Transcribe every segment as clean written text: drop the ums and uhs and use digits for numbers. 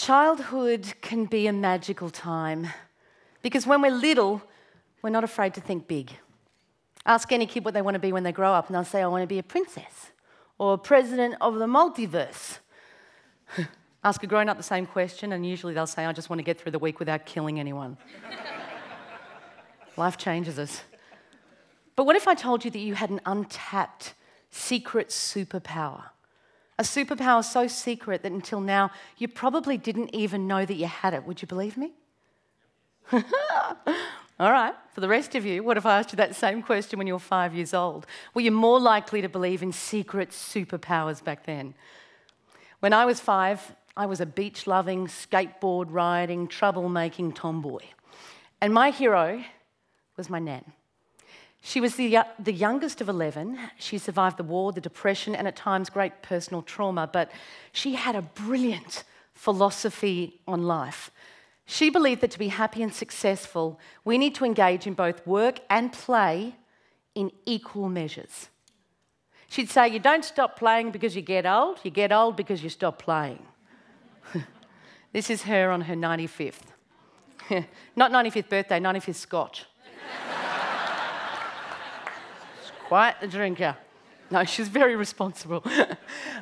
Childhood can be a magical time because when we're little, we're not afraid to think big. Ask any kid what they want to be when they grow up and they'll say, I want to be a princess or president of the multiverse. Ask a grown-up the same question and usually they'll say, I just want to get through the week without killing anyone. Life changes us. But what if I told you that you had an untapped, secret superpower? A superpower so secret that until now, you probably didn't even know that you had it. Would you believe me? All right, for the rest of you, what if I asked you that same question when you were 5 years old? Were you more likely to believe in secret superpowers back then? When I was 5, I was a beach-loving, skateboard-riding, trouble-making tomboy. And my hero was my nan. She was the youngest of 11. She survived the war, the depression, and at times great personal trauma, but she had a brilliant philosophy on life. She believed that to be happy and successful, we need to engage in both work and play in equal measures. She'd say, you don't stop playing because you get old because you stop playing. This is her on her 95th. Not 95th birthday, 95th Scotch. Quite a drinker. No, she's very responsible.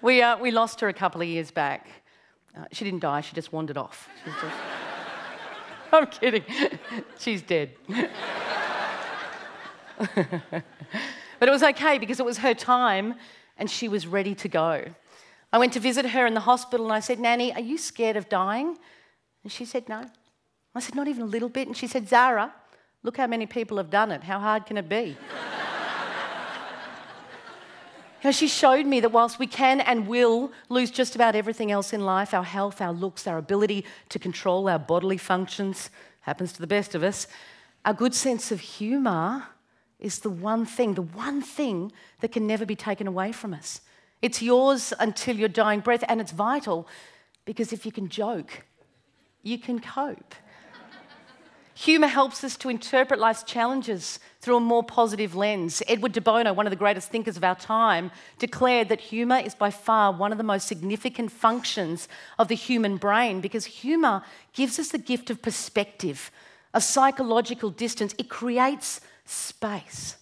We lost her a couple of years back. She didn't die, she just wandered off. I'm kidding. She's dead. But it was okay because it was her time and she was ready to go. I went to visit her in the hospital and I said, Nanny, are you scared of dying? And she said, no. I said, not even a little bit. And she said, Zara, look how many people have done it. How hard can it be? You know, she showed me that whilst we can and will lose just about everything else in life, our health, our looks, our ability to control our bodily functions, happens to the best of us, our good sense of humour is the one thing that can never be taken away from us. It's yours until your dying breath, and it's vital because if you can joke, you can cope. Humour helps us to interpret life's challenges through a more positive lens. Edward de Bono, one of the greatest thinkers of our time, declared that humour is by far one of the most significant functions of the human brain because humour gives us the gift of perspective, a psychological distance. It creates space.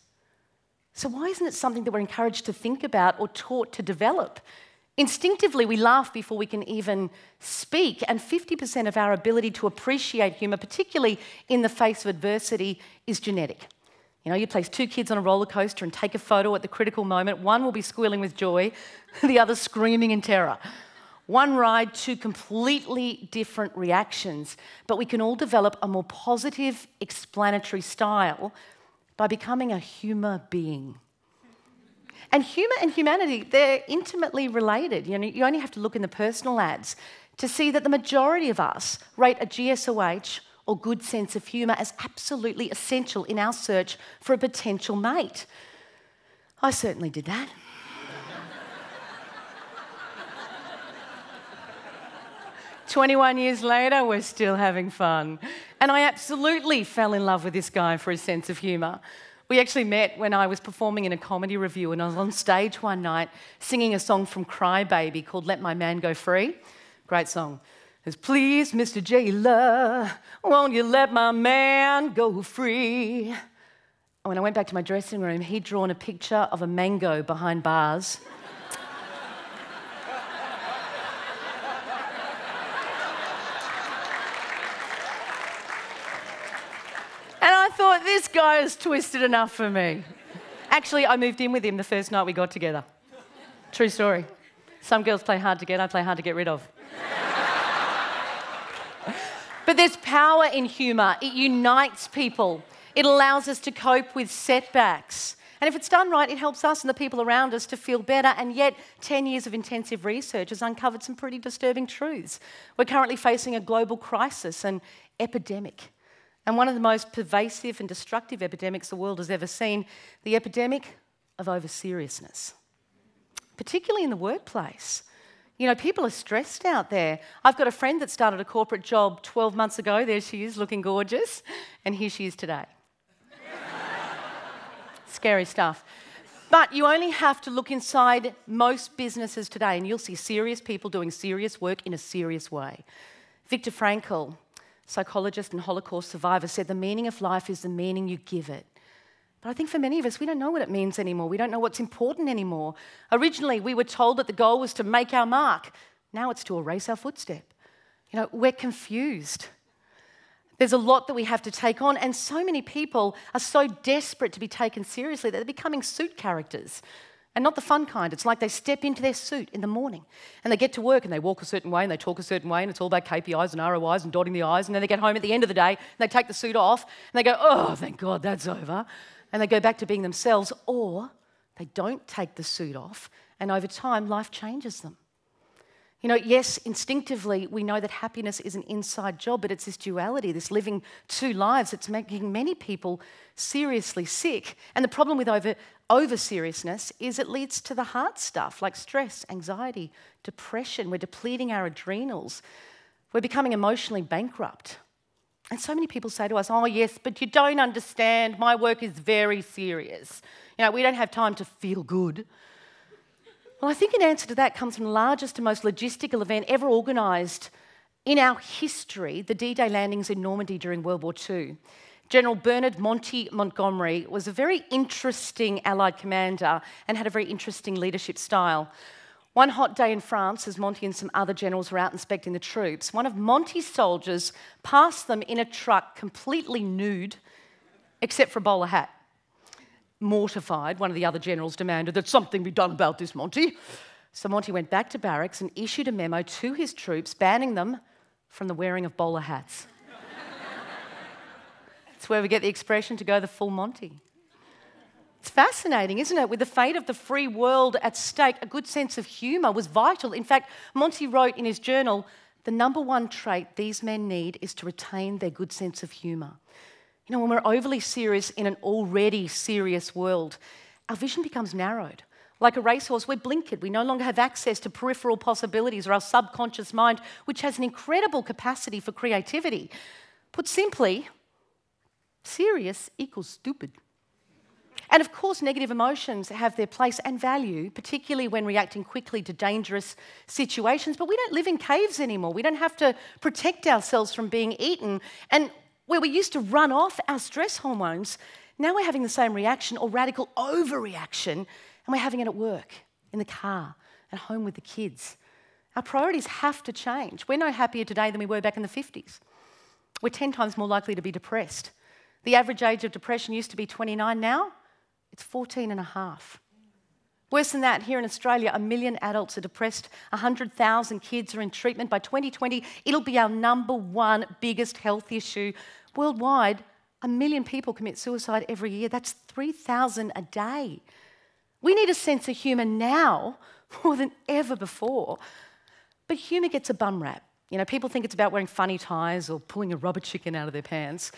So why isn't it something that we're encouraged to think about or taught to develop? Instinctively, we laugh before we can even speak, and 50% of our ability to appreciate humour, particularly in the face of adversity, is genetic. You know, you place two kids on a roller coaster and take a photo at the critical moment. One will be squealing with joy, the other screaming in terror. One ride, two completely different reactions, but we can all develop a more positive, explanatory style by becoming a humour being. And humour and humanity, they're intimately related. You know, you only have to look in the personal ads to see that the majority of us rate a GSOH or good sense of humour as absolutely essential in our search for a potential mate. I certainly did that. 21 years later, we're still having fun. And I absolutely fell in love with this guy for his sense of humour. We actually met when I was performing in a comedy review and I was on stage one night singing a song from Cry Baby called Let My Man Go Free. Great song. It's, please, Mr. Jailer, won't you let my man go free? And when I went back to my dressing room, he'd drawn a picture of a mango behind bars. And I thought, this guy is twisted enough for me. Actually, I moved in with him the first night we got together. True story. Some girls play hard to get, I play hard to get rid of. But there's power in humour. It unites people. It allows us to cope with setbacks. And if it's done right, it helps us and the people around us to feel better. And yet, 10 years of intensive research has uncovered some pretty disturbing truths. We're currently facing a global crisis, an epidemic. And one of the most pervasive and destructive epidemics the world has ever seen, the epidemic of over-seriousness, particularly in the workplace. You know, people are stressed out there. I've got a friend that started a corporate job 12 months ago. There she is, looking gorgeous. And here she is today. Scary stuff. But you only have to look inside most businesses today and you'll see serious people doing serious work in a serious way. Viktor Frankl, psychologist and Holocaust survivor, said the meaning of life is the meaning you give it. But I think for many of us, we don't know what it means anymore. We don't know what's important anymore. Originally, we were told that the goal was to make our mark. Now it's to erase our footstep. You know, we're confused. There's a lot that we have to take on, and so many people are so desperate to be taken seriously that they're becoming suit characters. And not the fun kind. It's like they step into their suit in the morning and they get to work and they walk a certain way and they talk a certain way and it's all about KPIs and ROIs and dotting the I's, and then they get home at the end of the day and they take the suit off and they go, oh, thank God that's over. And they go back to being themselves, or they don't take the suit off and over time life changes them. You know, yes, instinctively we know that happiness is an inside job, but it's this duality, this living two lives that's making many people seriously sick. And the problem with over-seriousness is it leads to the hard stuff like stress, anxiety, depression. We're depleting our adrenals. We're becoming emotionally bankrupt. And so many people say to us, oh yes, but you don't understand, my work is very serious. You know, we don't have time to feel good. Well, I think an answer to that comes from the largest and most logistical event ever organised in our history, the D-Day landings in Normandy during World War II. General Bernard Monty Montgomery was a very interesting Allied commander and had a very interesting leadership style. One hot day in France, as Monty and some other generals were out inspecting the troops, one of Monty's soldiers passed them in a truck completely nude, except for a bowler hat. Mortified, one of the other generals demanded that something be done about this, Monty. So Monty went back to barracks and issued a memo to his troops banning them from the wearing of bowler hats. That's where we get the expression to go the full Monty. It's fascinating, isn't it? With the fate of the free world at stake, a good sense of humour was vital. In fact, Monty wrote in his journal, the number one trait these men need is to retain their good sense of humour. You know, when we're overly serious in an already serious world, our vision becomes narrowed. Like a racehorse, we're blinkered. We no longer have access to peripheral possibilities or our subconscious mind, which has an incredible capacity for creativity. Put simply, serious equals stupid. And of course, negative emotions have their place and value, particularly when reacting quickly to dangerous situations. But we don't live in caves anymore. We don't have to protect ourselves from being eaten. And where we used to run off our stress hormones, now we're having the same reaction or radical overreaction, and we're having it at work, in the car, at home with the kids. Our priorities have to change. We're no happier today than we were back in the 50s. We're 10 times more likely to be depressed. The average age of depression used to be 29, now it's 14 and a half. Worse than that, here in Australia, 1 million adults are depressed, 100,000 kids are in treatment. By 2020, it'll be our number one biggest health issue. Worldwide, 1 million people commit suicide every year. That's 3,000 a day. We need a sense of humour now more than ever before. But humour gets a bum rap. You know, people think it's about wearing funny ties or pulling a rubber chicken out of their pants,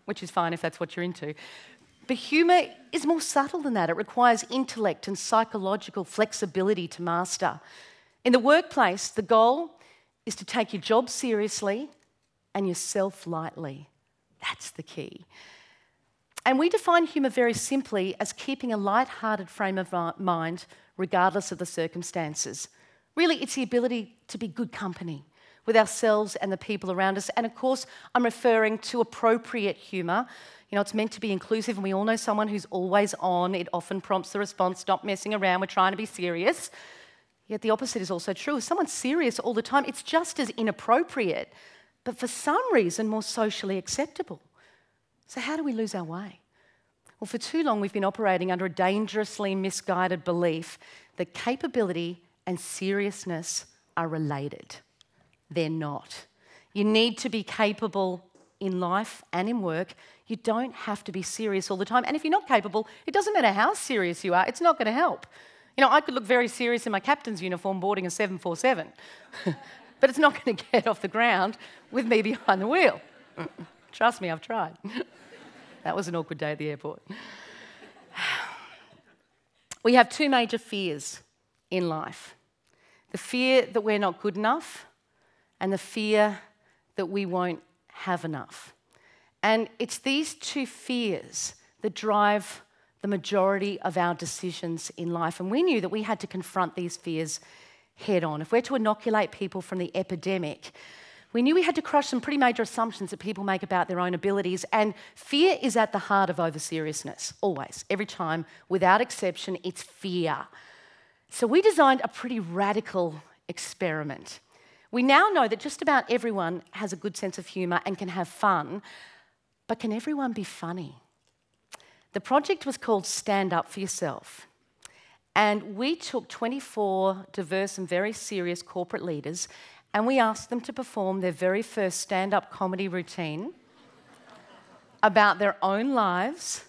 which is fine if that's what you're into. But humour is more subtle than that. It requires intellect and psychological flexibility to master. In the workplace, the goal is to take your job seriously and yourself lightly. That's the key. And we define humour very simply as keeping a light-hearted frame of mind regardless of the circumstances. Really, it's the ability to be good company with ourselves and the people around us. And of course, I'm referring to appropriate humour. You know, it's meant to be inclusive, and we all know someone who's always on. It often prompts the response, stop messing around, we're trying to be serious. Yet the opposite is also true. If someone's serious all the time, it's just as inappropriate, but for some reason more socially acceptable. So how do we lose our way? Well, for too long we've been operating under a dangerously misguided belief that capability and seriousness are related. They're not. You need to be capable in life and in work. You don't have to be serious all the time. And if you're not capable, it doesn't matter how serious you are, it's not going to help. You know, I could look very serious in my captain's uniform boarding a 747, but it's not going to get off the ground with me behind the wheel. Trust me, I've tried. That was an awkward day at the airport. We have two major fears in life. The fear that we're not good enough and the fear that we won't have enough. And it's these two fears that drive the majority of our decisions in life. And we knew that we had to confront these fears head on. If we're to inoculate people from the epidemic, We knew we had to crush some pretty major assumptions that people make about their own abilities, and fear is at the heart of over-seriousness, always, every time, without exception, it's fear. So we designed a pretty radical experiment. We now know that just about everyone has a good sense of humour and can have fun, but can everyone be funny? The project was called Stand Up For Yourself, and we took 24 diverse and very serious corporate leaders and we asked them to perform their very first stand-up comedy routine about their own lives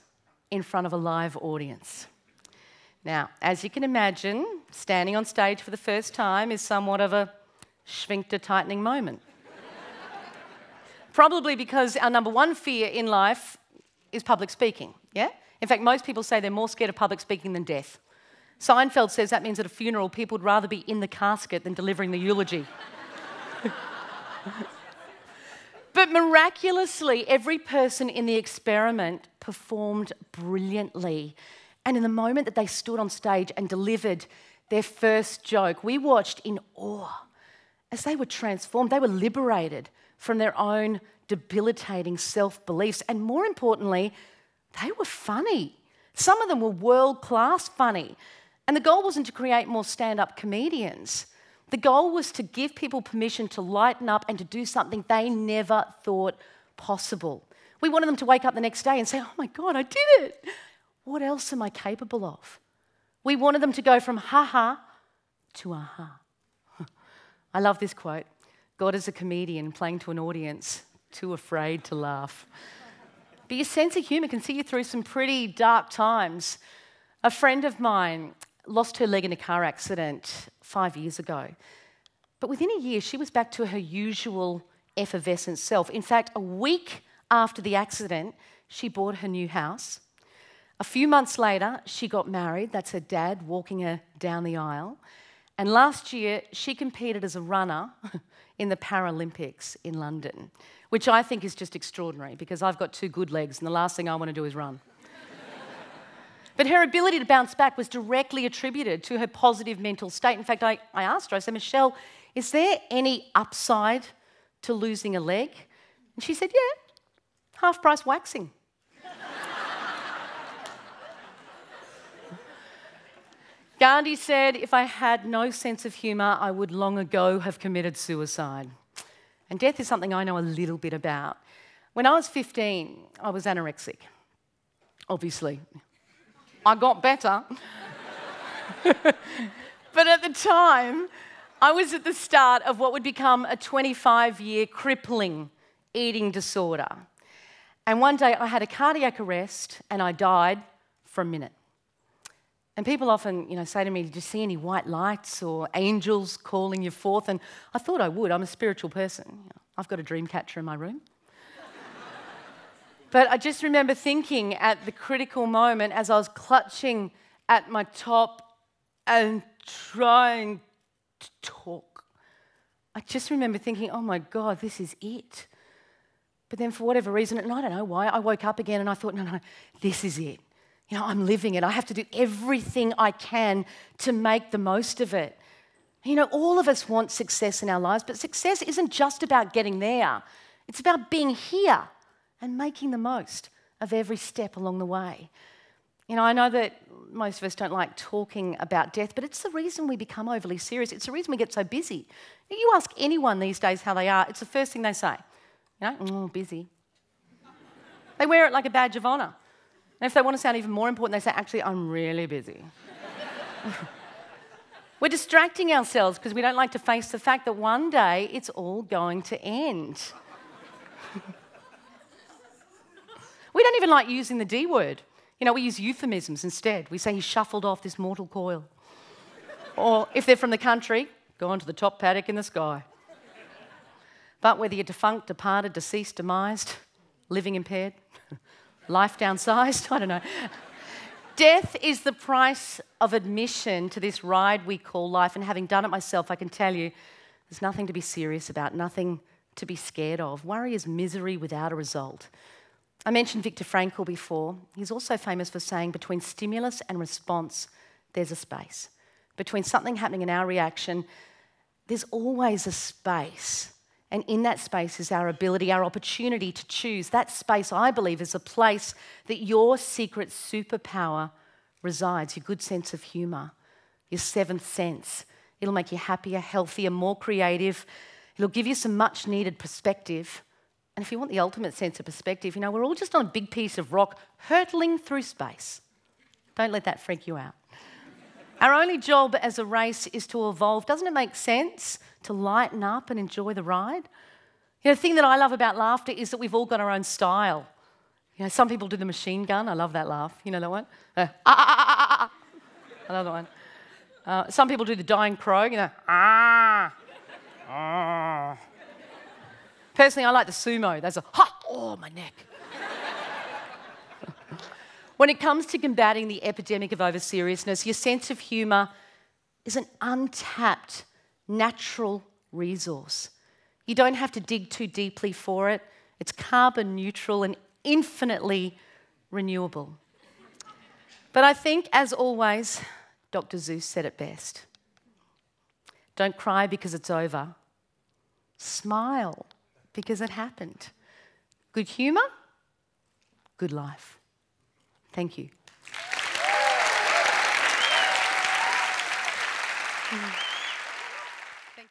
in front of a live audience. Now, as you can imagine, standing on stage for the first time is somewhat of a sphincter-tightening moment. Probably because our number one fear in life is public speaking, yeah? In fact, most people say they're more scared of public speaking than death. Seinfeld says that means at a funeral, people would rather be in the casket than delivering the eulogy. But miraculously, every person in the experiment performed brilliantly. And in the moment that they stood on stage and delivered their first joke, we watched in awe as they were transformed. They were liberated from their own debilitating self-beliefs. And more importantly, they were funny. Some of them were world-class funny. And the goal wasn't to create more stand-up comedians. The goal was to give people permission to lighten up and to do something they never thought possible. We wanted them to wake up the next day and say, oh my God, I did it. What else am I capable of? We wanted them to go from ha-ha to aha. I love this quote. God is a comedian playing to an audience too afraid to laugh. But your sense of humour can see you through some pretty dark times. A friend of mine lost her leg in a car accident 5 years ago. But within a year, she was back to her usual effervescent self. In fact, a week after the accident, she bought her new house. A few months later, she got married. That's her dad walking her down the aisle. And last year, she competed as a runner in the Paralympics in London, which I think is just extraordinary because I've got two good legs and the last thing I want to do is run. But her ability to bounce back was directly attributed to her positive mental state. In fact, I asked her, I said, Michelle, is there any upside to losing a leg? And she said, yeah, half-price waxing. Gandhi said, if I had no sense of humour, I would long ago have committed suicide. And death is something I know a little bit about. When I was 15, I was anorexic, obviously. I got better. But at the time, I was at the start of what would become a 25-year crippling eating disorder. And one day I had a cardiac arrest and I died for a minute. And people often, say to me, did you see any white lights or angels calling you forth? And I thought I would. I'm a spiritual person. I've got a dream catcher in my room. But I just remember thinking at the critical moment as I was clutching at my top and trying to talk, I just remember thinking, oh my God, this is it. But then for whatever reason, and I don't know why, I woke up again and I thought, no, this is it. I'm living it. I have to do everything I can to make the most of it. All of us want success in our lives, but success isn't just about getting there. It's about being here and making the most of every step along the way. I know that most of us don't like talking about death, but it's the reason we become overly serious. It's the reason we get so busy. You ask anyone these days how they are, it's the first thing they say. Busy. They wear it like a badge of honour. And if they want to sound even more important, they say, actually, I'm really busy. We're distracting ourselves because we don't like to face the fact that one day it's all going to end. We don't even like using the D word. We use euphemisms instead. We say he shuffled off this mortal coil. Or if they're from the country, gone to the top paddock in the sky. But whether you're defunct, departed, deceased, demised, living impaired, life downsized, I don't know. Death is the price of admission to this ride we call life, and having done it myself, I can tell you there's nothing to be serious about, nothing to be scared of. Worry is misery without a result. I mentioned Viktor Frankl before. He's also famous for saying between stimulus and response, there's a space. Between something happening and our reaction, there's always a space. And in that space is our ability, our opportunity to choose. That space, I believe, is a place that your secret superpower resides, your good sense of humour, your seventh sense. It'll make you happier, healthier, more creative. It'll give you some much-needed perspective. And if you want the ultimate sense of perspective, you know, we're all just on a big piece of rock hurtling through space. Don't let that freak you out. Our only job as a race is to evolve. Doesn't it make sense to lighten up and enjoy the ride? You know, the thing that I love about laughter is that we've all got our own style. You know, some people do the machine gun. I love that laugh. You know that one? I love that one. Some people do the dying crow. You know, Personally, I like the sumo. There's a ha, oh, my neck. When it comes to combating the epidemic of over-seriousness, your sense of humour is an untapped, natural resource. You don't have to dig too deeply for it. It's carbon neutral and infinitely renewable. But I think, as always, Dr. Zeus said it best. Don't cry because it's over. Smile because it happened. Good humour, good life. Thank you.